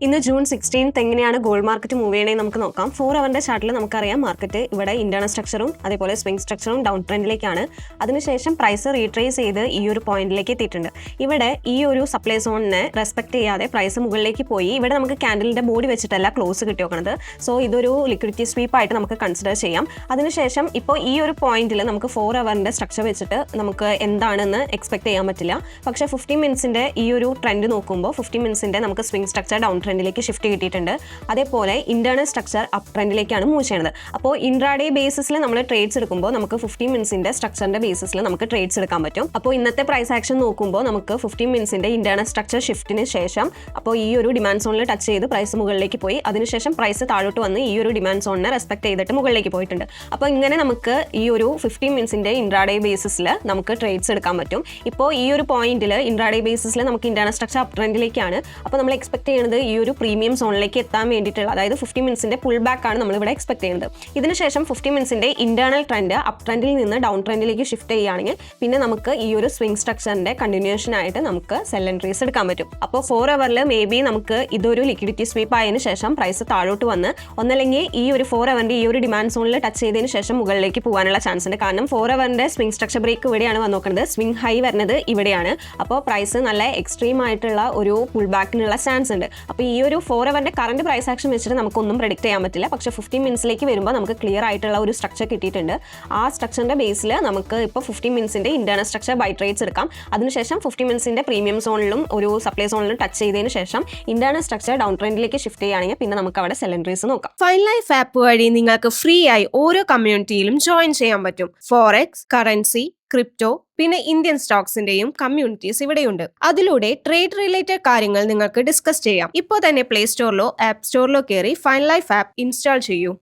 ഇന്ന് ജൂൺ 16 എങ്ങനെയാണ് gold market move ചെയ്യണമെന്ന് നമുക്ക് നോക്കാം. 4 അവറിന്റെ ചാർട്ടിൽ നമുക്കറിയാം മാർക്കറ്റ് ഇവിടെ ഇന്റേണൽ സ്ട്രക്ചറും അതേപോലെ സ്വിംഗ് സ്ട്രക്ചറും ഡൗൺ ട്രെൻഡിലേക്കാണ്. അതിനുശേഷം പ്രൈസ് റീട്രേസ് ചെയ്ത് ഈ ഒരു പോയിന്റിലേക്ക് എത്തിയിട്ടുണ്ട്. ഇവിടെ ഈ ഒരു സപ്ലൈ സോണിനെ റെസ്പെക്ട് ചെയ്യാതെ പ്രൈസ് മുകളിലേക്ക് പോയി. ഇവിടെ നമുക്ക് ക്യാൻഡലിന്റെ ബോഡി വെച്ചിട്ടല്ല ക്ലോസ് കിട്ടി നോക്കുന്നത്. സോ ഇതൊരു ലിക്വിഡിറ്റി സ്വീപ്പ് ആയിട്ട് നമുക്ക് കൺസിഡർ ചെയ്യാം. അതിനുശേഷം ഇപ്പോൾ ഈ ഒരു പോയിന്റിൽ നമുക്ക് 4 അവറിന്റെ സ്ട്രക്ചർ വെച്ചിട്ട് നമുക്ക് എന്താണെന്ന് എക്സ്പെക്ട് ചെയ്യാൻ പറ്റില്ല. പക്ഷേ 15 മിനിറ്റ്സിന്റെ ഈ ഒരു ട്രെൻഡ് നോക്കുമ്പോൾ 15 മിനിറ്റ്സിന്റെ നമുക്ക് സ്വിംഗ് സ്ട്രക്ചർ ഡൗൺ ട്രെൻഡിലേക്ക് ഷിഫ്റ്റ് കിട്ടിയിട്ടുണ്ട്. അതേപോലെ ഇന്റേണൽ സ്ട്രക്ചർ അപ്പ് ട്രെൻഡിലേക്കാണ് മൂവ് ചെയ്യുന്നത്. അപ്പോൾ ഇൻട്രാഡേ ബേസിസിൽ നമ്മൾ ട്രേഡ്സ് എടുക്കുമ്പോൾ നമുക്ക് 15 മിനിറ്റ്സിന്റെ സ്ട്രക്ചറിന്റെ ബേസിസിൽ നമുക്ക് ട്രേഡ്സ് എടുക്കാൻ പറ്റും. അപ്പോൾ ഇന്നത്തെ പ്രൈസ് ആക്ഷൻ നോക്കുമ്പോൾ നമുക്ക് 15 മിനിറ്റ്സിന്റെ ഇന്റേണൽ സ്ട്രക്ചർ ഷിഫ്റ്റിന് ശേഷം അപ്പോൾ ഈ ഒരു ഡിമാൻഡ് സോണിൽ ടച്ച് ചെയ്ത് പ്രൈസ് മുകളിലേക്ക് പോയി. അതിനുശേഷം പ്രൈസ് താഴോട്ട് വന്ന് ഈ ഒരു ഡിമാൻഡ് സോണിനെ റെസ്പെക്ട് ചെയ്തിട്ട് മുകളിലേക്ക് പോയിട്ടുണ്ട്. അപ്പോൾ ഇങ്ങനെ നമുക്ക് ഈ ഒരു 15 മിനിറ്റ്സിന്റെ ഇൻട്രാഡേ ബേസിസിൽ നമുക്ക് ട്രേഡ്സ് എടുക്കാൻ പറ്റും. ഇപ്പോൾ ഈ ഒരു പോയിന്റിൽ ഇൻട്രാഡേ ബേസിസിൽ നമുക്ക് ഇന്റേണൽ സ്ട്രക്ചർ അപ്പ് ട്രെൻഡിലേക്കാണ്. അപ്പോൾ നമ്മൾ എക്സ്പെക്ട് ചെയ്യുന്നത് ഈ ഒരു പ്രീമിയം സോണിലേക്ക് എത്താൻ വേണ്ടിയിട്ടുള്ള അതായത് 15 മിനിറ്റ്സിന്റെ പുൾ ബാക്ക് ആണ് നമ്മൾ ഇവിടെ എക്സ്പെക്ട് ചെയ്യുന്നത്. ഇതിനുശേഷം 15 മിനിറ്റ്സിന്റെ ഇന്റേണൽ ട്രെൻഡ് അപ്പ് ട്രെൻഡിൽ നിന്ന് ഡൗൺ ട്രെൻഡിലേക്ക് ഷിഫ്റ്റ് ചെയ്യുകയാണെങ്കിൽ പിന്നെ നമുക്ക് ഈ ഒരു സ്വിംഗ് സ്ട്രക്ചറിന്റെ കണ്ടിന്യൂഷൻ ആയിട്ട് നമുക്ക് സെൽ എൻട്രീസ് എടുക്കാൻ പറ്റും. അപ്പോൾ 4 അവറിൽ മേ ബി നമുക്ക് ഇതൊരു ലിക്വിഡിറ്റി സ്വീപ്പ് ആയതിനു ശേഷം പ്രൈസ് താഴോട്ട് വന്ന് ഒന്നല്ലെങ്കിൽ ഈ ഒരു 4 അവറിന്റെ ഈ ഒരു ഡിമാൻഡ് സോണിൽ ടച്ച് ചെയ്തതിന് ശേഷം മുകളിലേക്ക് പോകാനുള്ള ചാൻസ് ഉണ്ട്. കാരണം 4 അവറിന്റെ സ്വിംഗ് സ്ട്രക്ചർ ബ്രേക്ക് ഇവിടെയാണ് വന്ന് നോക്കുന്നത്. സ്വിംഗ് ഹൈ വരുന്നത് ഇവിടെയാണ്. അപ്പോൾ പ്രൈസ് നല്ല എക്സ്ട്രീം ആയിട്ടുള്ള ഒരു പുൾ ബാക്കിനുള്ള ചാൻസ് ഉണ്ട്. അപ്പോൾ ഈ ഒരു 4 അവറിന്റെ കറന്റ് പ്രൈസ് ആക്ഷൻ വെച്ചിട്ട് നമുക്കൊന്നും പ്രെഡിക്റ്റ് ചെയ്യാൻ പറ്റില്ല. പക്ഷേ 15 മിനിറ്റ്സിലേക്ക് വരുമ്പോൾ നമുക്ക് ക്ലിയർ ആയിട്ടുള്ള ഒരു സ്ട്രക്ചർ കിട്ടിയിട്ടുണ്ട്. ആ സ്ട്രക്ചറിന്റെ ബേസിൽ നമുക്ക് ഇപ്പോൾ 15 മിനിറ്റ്സിന്റെ ഇന്റേണൽ സ്ട്രക്ചർ ബൈ ട്രേഡ്സ് എടുക്കാം. അതിനുശേഷം 15 മിനിറ്റ്സിന്റെ പ്രീമിയം സോണിലും ഒരു സപ്ലൈ സോണിലും ടച്ച് ചെയ്തതിന് ശേഷം ഇന്റേണൽ സ്ട്രക്ചർ ഡൗൺ ട്രെൻഡിലേക്ക് ഷിഫ്റ്റ് ചെയ്യുകയാണെങ്കിൽ പിന്നെ നമുക്ക് അവിടെ സെൽ എൻട്രീസ് നോക്കാം. ഫൈൻ ലൈഫ് ആപ്പ് വഴി നിങ്ങൾക്ക് ഫ്രീ ആയി ഓരോ കമ്മ്യൂണിറ്റിയിലും ജോയിൻ ചെയ്യാൻ പറ്റും. ഫോറക്സ്, കറൻസി, ക്രിപ്റ്റോ, പിന്നെ ഇന്ത്യൻ സ്റ്റോക്സിന്റെയും കമ്മ്യൂണിറ്റീസ് ഇവിടെയുണ്ട്. അതിലൂടെ ട്രേഡ് റിലേറ്റഡ് കാര്യങ്ങൾ നിങ്ങൾക്ക് ഡിസ്കസ് ചെയ്യാം. ഇപ്പോൾ തന്നെ പ്ലേ സ്റ്റോറിലോ ആപ്പ് സ്റ്റോറിലോ കയറി ഫൈൻ ലൈഫ് ആപ്പ് ഇൻസ്റ്റാൾ ചെയ്യൂ.